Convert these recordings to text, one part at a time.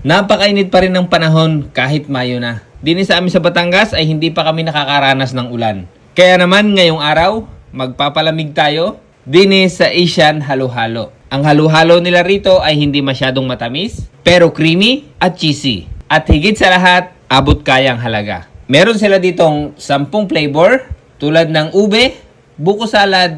Napakainit pa rin ng panahon kahit Mayo na. Dini sa amin sa Batangas ay hindi pa kami nakakaranas ng ulan. Kaya naman ngayong araw, magpapalamig tayo dini sa Asian Halo-Halo. Ang halo-halo nila rito ay hindi masyadong matamis, pero creamy at cheesy. At higit sa lahat, abot kayang halaga. Meron sila ditong 10 flavor tulad ng ube, buko salad,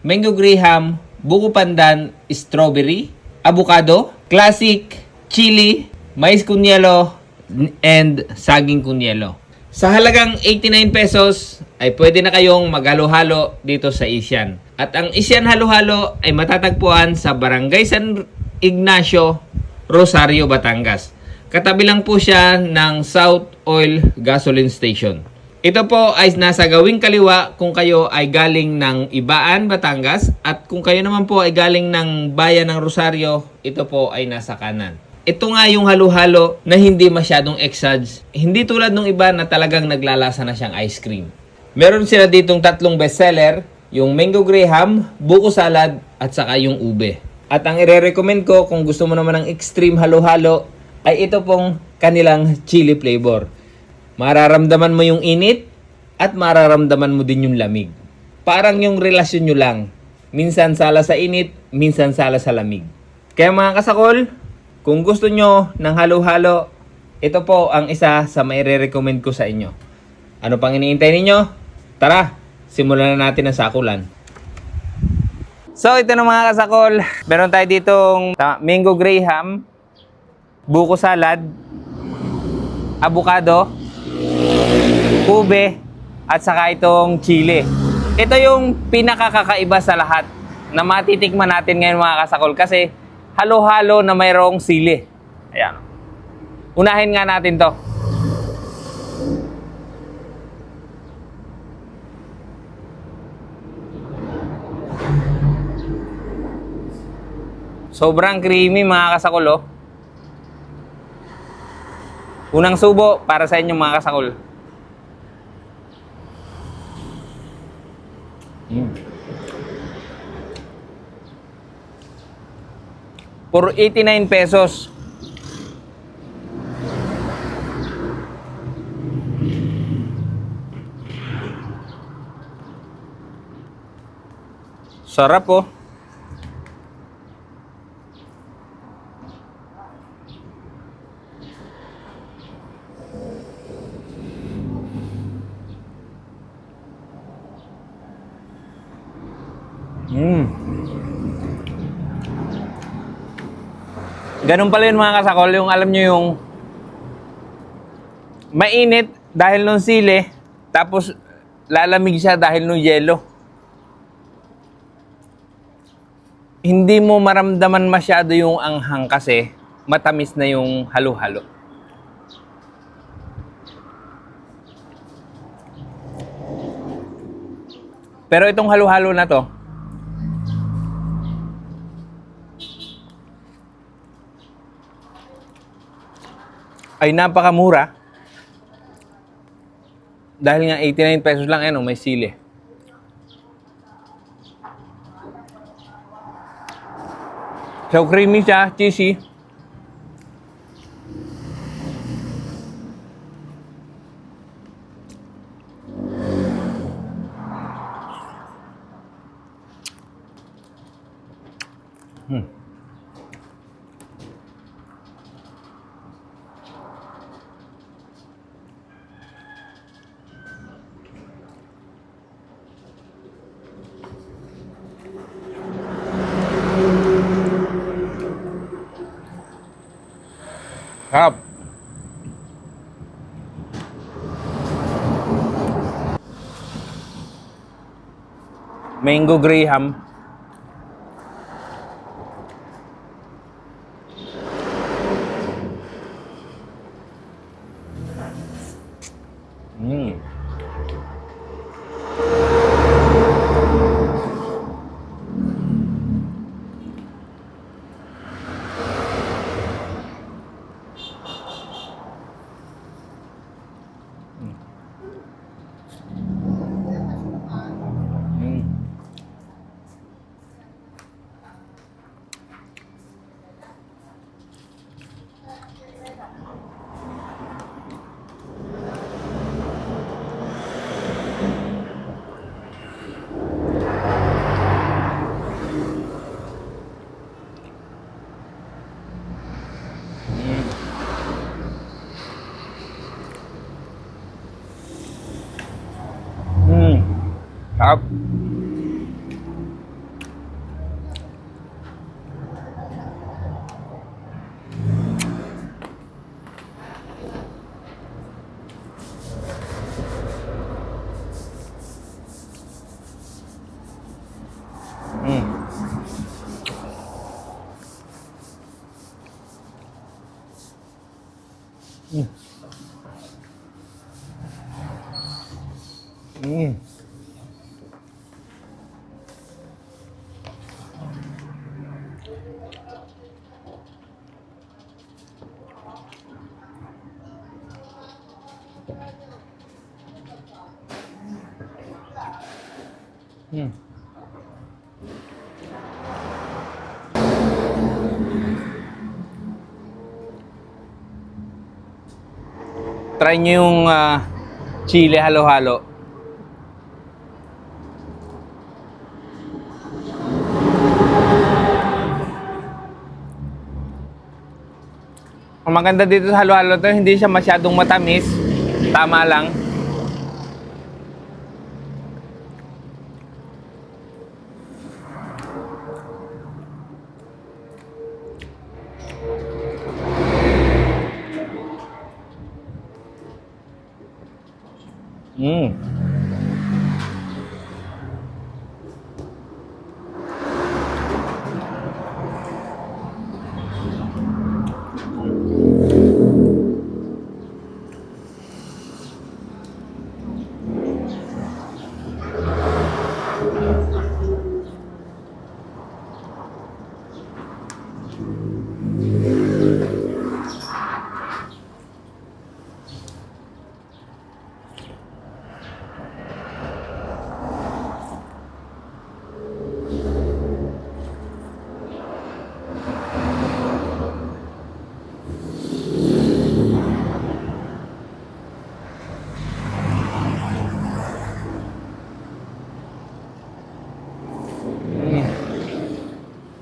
mango graham, buko pandan, strawberry, avocado, classic, chili, mais kunyelo, and saging kunyelo. Sa halagang 89 pesos ay pwede na kayong maghalo-halo dito sa Asian. At ang Asian Halo-Halo ay matatagpuan sa Barangay San Ignacio, Rosario, Batangas. Katabi lang po siya ng South Oil Gasoline Station. Ito po ay nasa gawing kaliwa kung kayo ay galing ng Ibaan, Batangas. At kung kayo naman po ay galing ng Bayan ng Rosario, ito po ay nasa kanan. Ito nga yung halo-halo na hindi masyadong exage. Hindi tulad ng iba na talagang naglalasa na siyang ice cream. Meron sila ditong 3 bestseller, yung mango graham, buko salad, at saka yung ube. At ang ire-recommend ko kung gusto mo naman ng extreme halo-halo, ay ito pong kanilang chili flavor. Mararamdaman mo yung init at mararamdaman mo din yung lamig. Parang yung relasyon nyo lang. Minsan sala sa init, minsan sala sa lamig. Kaya mga kasakol, kung gusto nyo ng halo-halo, ito po ang isa sa maire-recommend ko sa inyo. Ano pang iniintay ninyo? Tara, simulan na natin ang sakulan. So ito na mga kasakol, meron tayo ditong mango graham, buko salad, avocado, ube, at saka itong chili. Ito yung pinakakakaiba sa lahat na matitikman natin ngayon mga kasakol kasi halo-halo na mayroong sili. Ayan. Unahin nga natin to. Sobrang creamy mga kasakol, oh. Unang subo para sa inyo mga kasakol. For 89 pesos. Sarap, oh. Ganun pala yun mga kasakol, yung alam nyo yung mainit dahil nung sili, tapos lalamig siya dahil nung yelo. Hindi mo maramdaman masyado yung anghang kasi matamis na yung halo-halo. Pero itong halo-halo na to, ay napakamura. Dahil nga 89 pesos lang, ano, may sili. So creamy siya, cheesy. Sarap. Mango graham. Sarap. Try nyo yung chili halo-halo. Ang maganda dito sa halo-halo to, hindi siya masyadong matamis. Tama lang.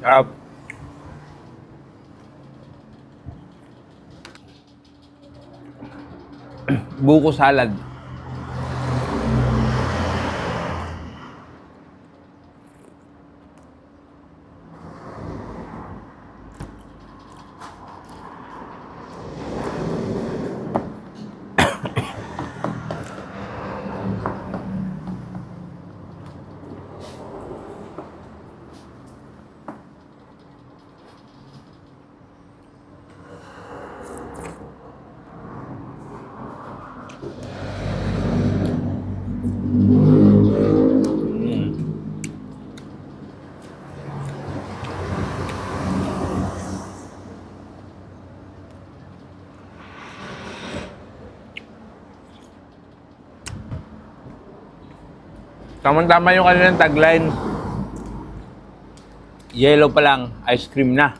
Sarap. Buko salad. Tama-tama yung kanilang tagline. Yellow pa lang, ice cream na.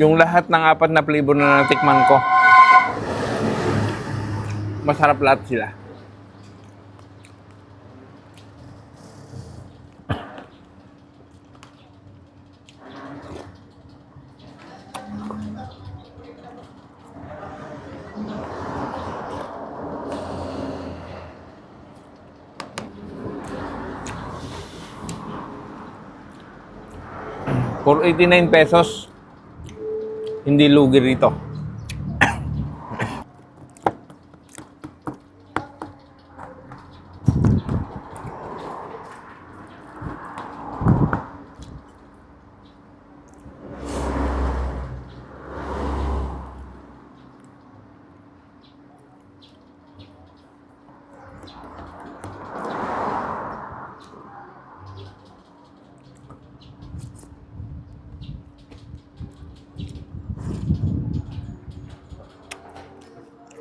Yung lahat ng 4 na flavor na natikman ko, masarap lahat sila. For 89 pesos, hindi lugi rito.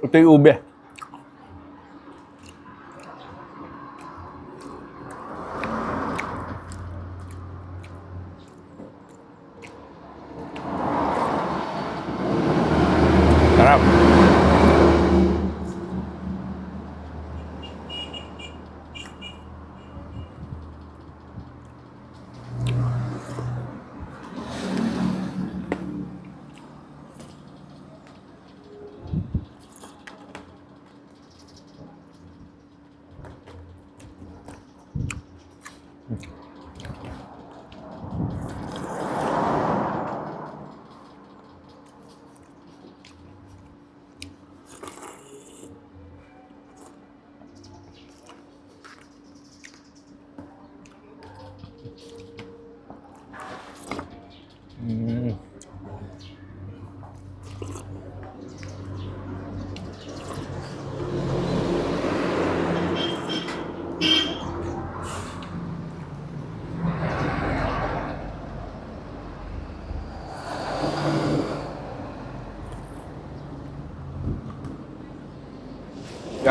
Ito yung ube. Sarap.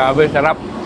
Grabe, sarap.